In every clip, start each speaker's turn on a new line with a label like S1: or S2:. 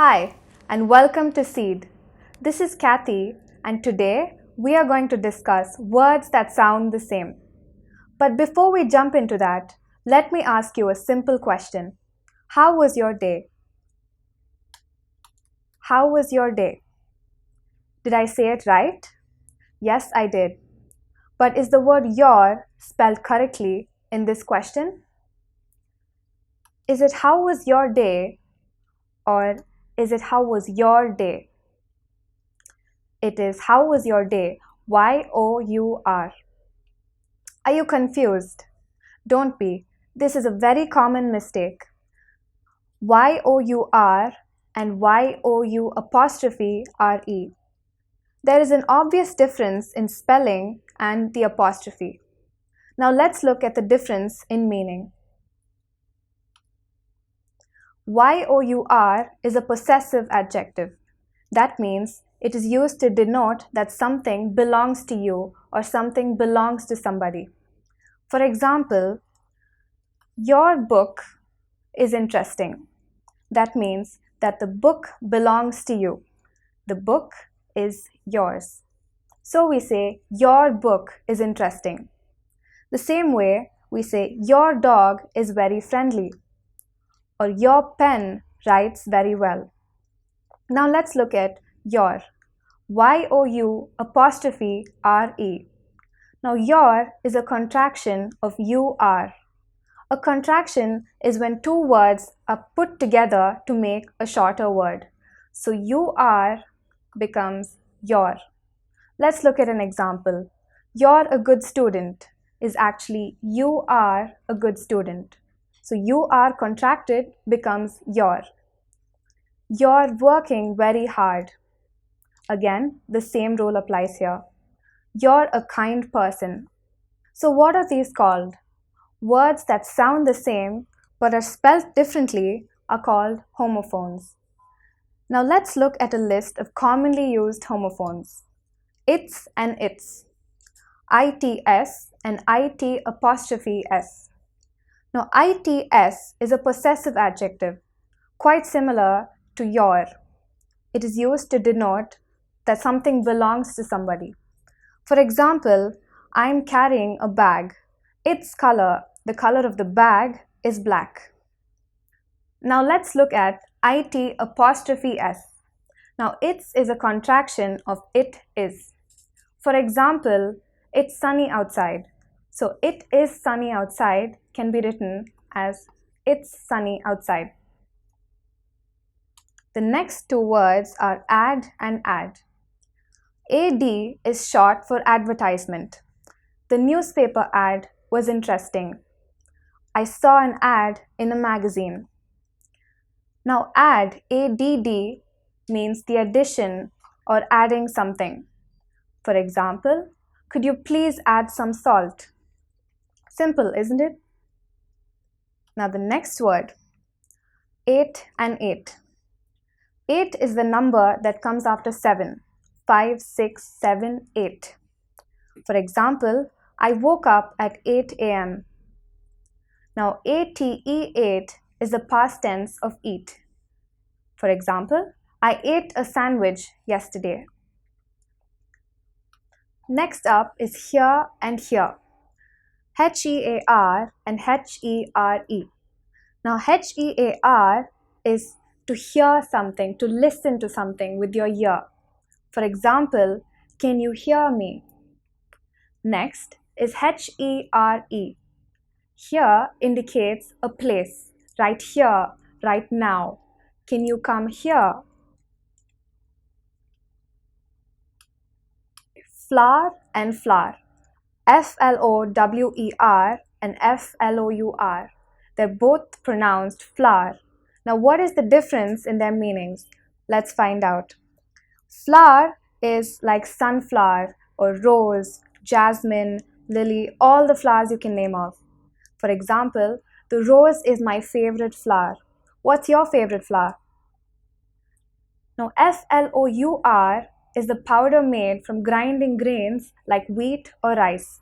S1: Hi, and welcome to Seed. This is Kathy, and today we are going to discuss words that sound the same. But before we jump into that, let me ask you a simple question. How was your day? How was your day? Did I say it right? Yes, I did. But is the word your spelled correctly in this question? Is it how was your day, or is it how was your day? It is how was your day? Y-O-U-R. Are you confused? Don't be. This is a very common mistake. Y-O-U-R and Y-O-U apostrophe R-E. There is an obvious difference in spelling and the apostrophe. Now let's look at the difference in meaning. Y-O-U-R is a possessive adjective. That means it is used to denote that something belongs to you or something belongs to somebody. For example, your book is interesting. That means that the book belongs to you. The book is yours. So we say, your book is interesting. The same way, we say, your dog is very friendly, or your pen writes very well. Now let's look at your. Y-O-U apostrophe R-E. Now your is a contraction of you are. A contraction is when two words are put together to make a shorter word. So you are becomes your. Let's look at an example. You're a good student is actually you are a good student. So you are contracted becomes your. You're working very hard. Again, the same rule applies here. You're a kind person. So what are these called? Words that sound the same but are spelled differently are called homophones. Now let's look at a list of commonly used homophones. Its and its. ITS and IT apostrophe S. Now ITS is a possessive adjective, quite similar to your. It is used to denote that something belongs to somebody. For example, I'm carrying a bag. Its color, the color of the bag, is black. Now let's look at IT apostrophe S. Now its is a contraction of it is. For example, it's sunny outside. So it is sunny outside can be written as it's sunny outside. The next two words are ad and ad. AD is short for advertisement. The newspaper ad was interesting. I saw an ad in a magazine. Now add, ADD, means the addition or adding something. For example, could you please add some salt? Simple, isn't it? Now the next word, 8 and 8. 8 is the number that comes after 7. 5, 6, 7, 8. For example, I woke up at 8 a.m. Now ATE8 is the past tense of eat. For example, I ate a sandwich yesterday. Next up is here and here. HEAR and HERE. Now HEAR is to hear something, to listen to something with your ear. For example, can you hear me? Next is HERE. Here indicates a place, right here, right now. Can you come here? Flower and flour. FLOWER and FLOUR. They're both pronounced flower. Now what is the difference in their meanings? Let's find out. Flower is like sunflower or rose, jasmine, lily, all the flowers you can name off. For example, the rose is my favorite flower. What's your favorite flower? Now FLOUR is the powder made from grinding grains like wheat or rice.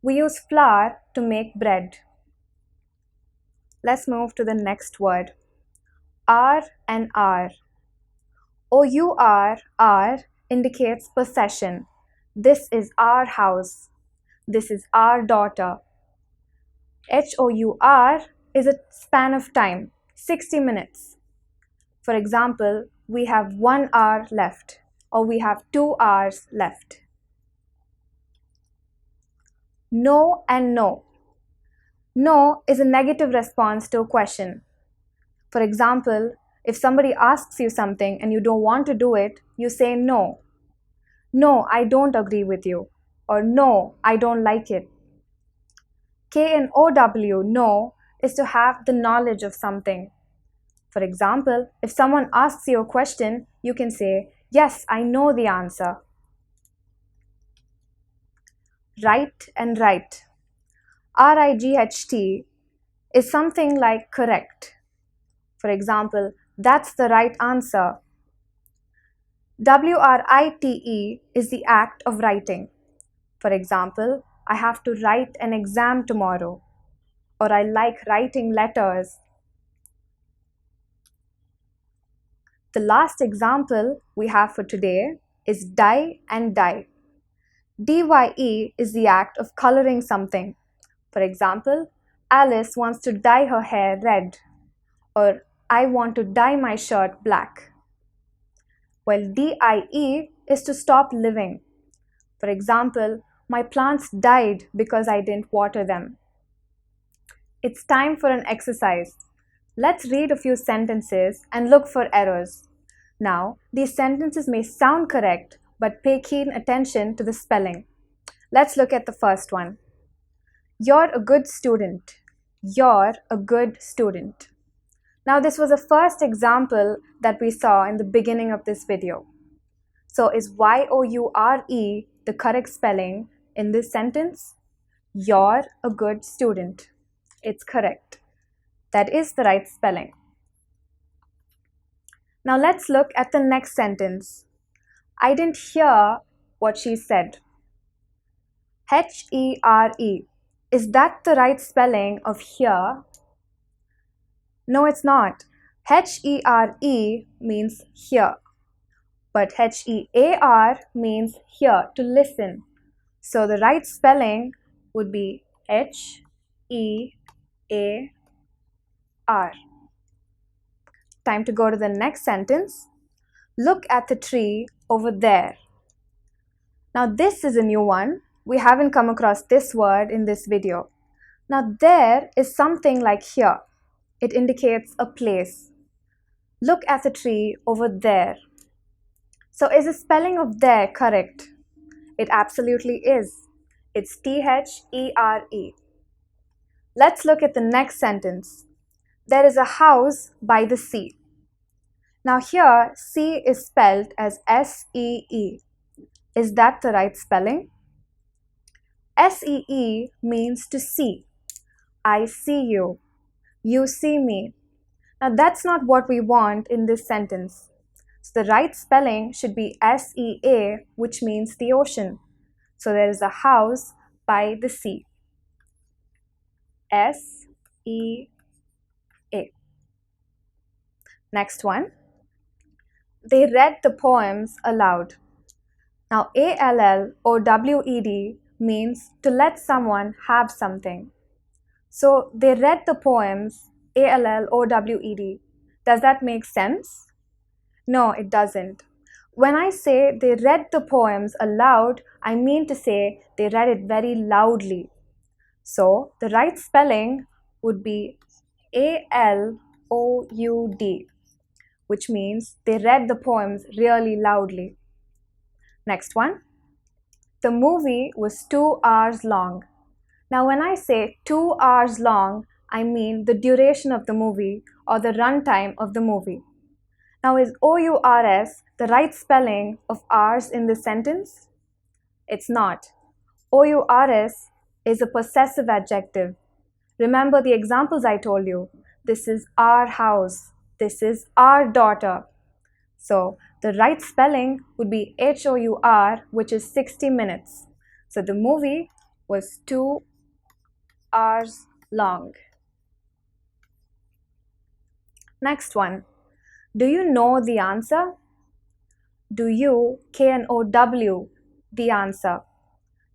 S1: We use flour to make bread. Let's move to the next word. R and R. our indicates possession. This is our house. This is our daughter. HOUR is a span of time, 60 minutes. For example, we have 1 hour left, or we have 2 hours left. No and no. No is a negative response to a question. For example, if somebody asks you something and you don't want to do it, you say no. No, I don't agree with you. Or no, I don't like it. KNOW, no, is to have the knowledge of something. For example, if someone asks you a question, you can say, yes, I know the answer. Right and right. RIGHT is something like correct. For example, that's the right answer. WRITE is the act of writing. For example, I have to write an exam tomorrow, or I like writing letters. The last example we have for today is dye and dye. DYE is the act of coloring something. For example, Alice wants to dye her hair red, or I want to dye my shirt black. While DIE is to stop living. For example, my plants died because I didn't water them. It's time for an exercise. Let's read a few sentences and look for errors. Now, these sentences may sound correct, but pay keen attention to the spelling. Let's look at the first one. You're a good student. You're a good student. Now, this was the first example that we saw in the beginning of this video. So, is YOURE the correct spelling in this sentence? You're a good student. It's correct. That is the right spelling. Now, let's look at the next sentence. I didn't hear what she said. HERE. Is that the right spelling of hear? No, it's not. HERE means hear, but HEAR means hear, to listen. So the right spelling would be HEAR. Time to go to the next sentence. Look at the tree over there. Now this is a new one. We haven't come across this word in this video. Now there is something like here. It indicates a place. Look at the tree over there. So is the spelling of there correct? It absolutely is. It's THERE. Let's look at the next sentence. There is a house by the sea. Now here, sea is spelled as SEE. Is that the right spelling? SEE means to see. I see you. You see me. Now that's not what we want in this sentence. So the right spelling should be SEA, which means the ocean. So there is a house by the sea. SEA. Next one. They read the poems aloud. Now ALLOWED means to let someone have something. So they read the poems, ALLOWED. Does that make sense? No, it doesn't. When I say they read the poems aloud, I mean to say they read it very loudly. So the right spelling would be ALOUD, which means they read the poems really loudly. Next one. The movie was 2 hours long. Now when I say 2 hours long, I mean the duration of the movie or the runtime of the movie. Now is OURS the right spelling of hours in this sentence? It's not. OURS is a possessive adjective. Remember the examples I told you. This is our house. This is our daughter. So the right spelling would be HOUR, which is 60 minutes. So the movie was 2 hours long. Next one. Do you know the answer? Do you, K-N-O-W, the answer.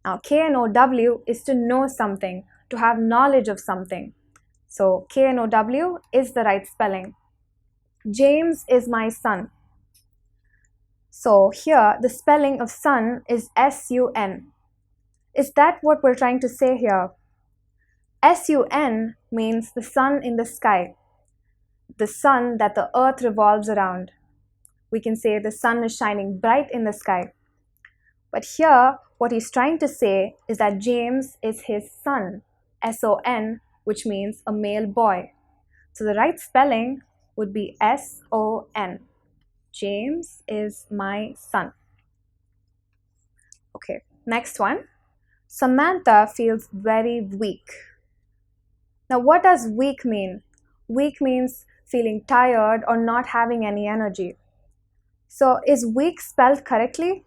S1: Now, K-N-O-W is to know something, to have knowledge of something. So, K-N-O-W is the right spelling. James is my son. So, here the spelling of sun is S-U-N. Is that what we're trying to say here? S-U-N means the sun in the sky, the sun that the earth revolves around. We can say the sun is shining bright in the sky. But here, what he's trying to say is that James is his son, S-O-N, which means a male boy. So the right spelling would be S-O-N. James is my son. Okay, next one. Samantha feels very weak. Now, what does weak mean? Weak means feeling tired or not having any energy. So, is weak spelled correctly?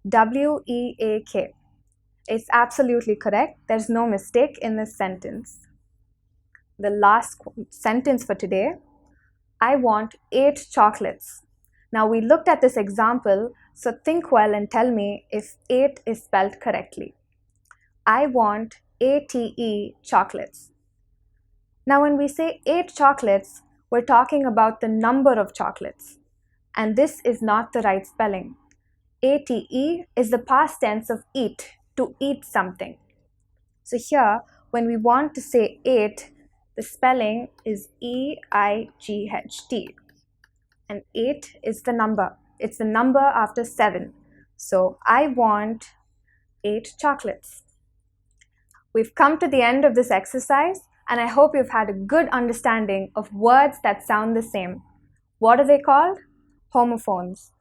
S1: W-E-A-K. It's absolutely correct. There's no mistake in this sentence. The last sentence for today. I want 8 chocolates. Now, we looked at this example, so think well and tell me if 8 is spelled correctly. I want 8 chocolates. Now, when we say 8 chocolates, we're talking about the number of chocolates. And this is not the right spelling. ATE is the past tense of eat, to eat something. So here, when we want to say 8, the spelling is E-I-G-H-T. And 8 is the number. It's the number after 7. So I want 8 chocolates. We've come to the end of this exercise, and I hope you've had a good understanding of words that sound the same. What are they called? Homophones.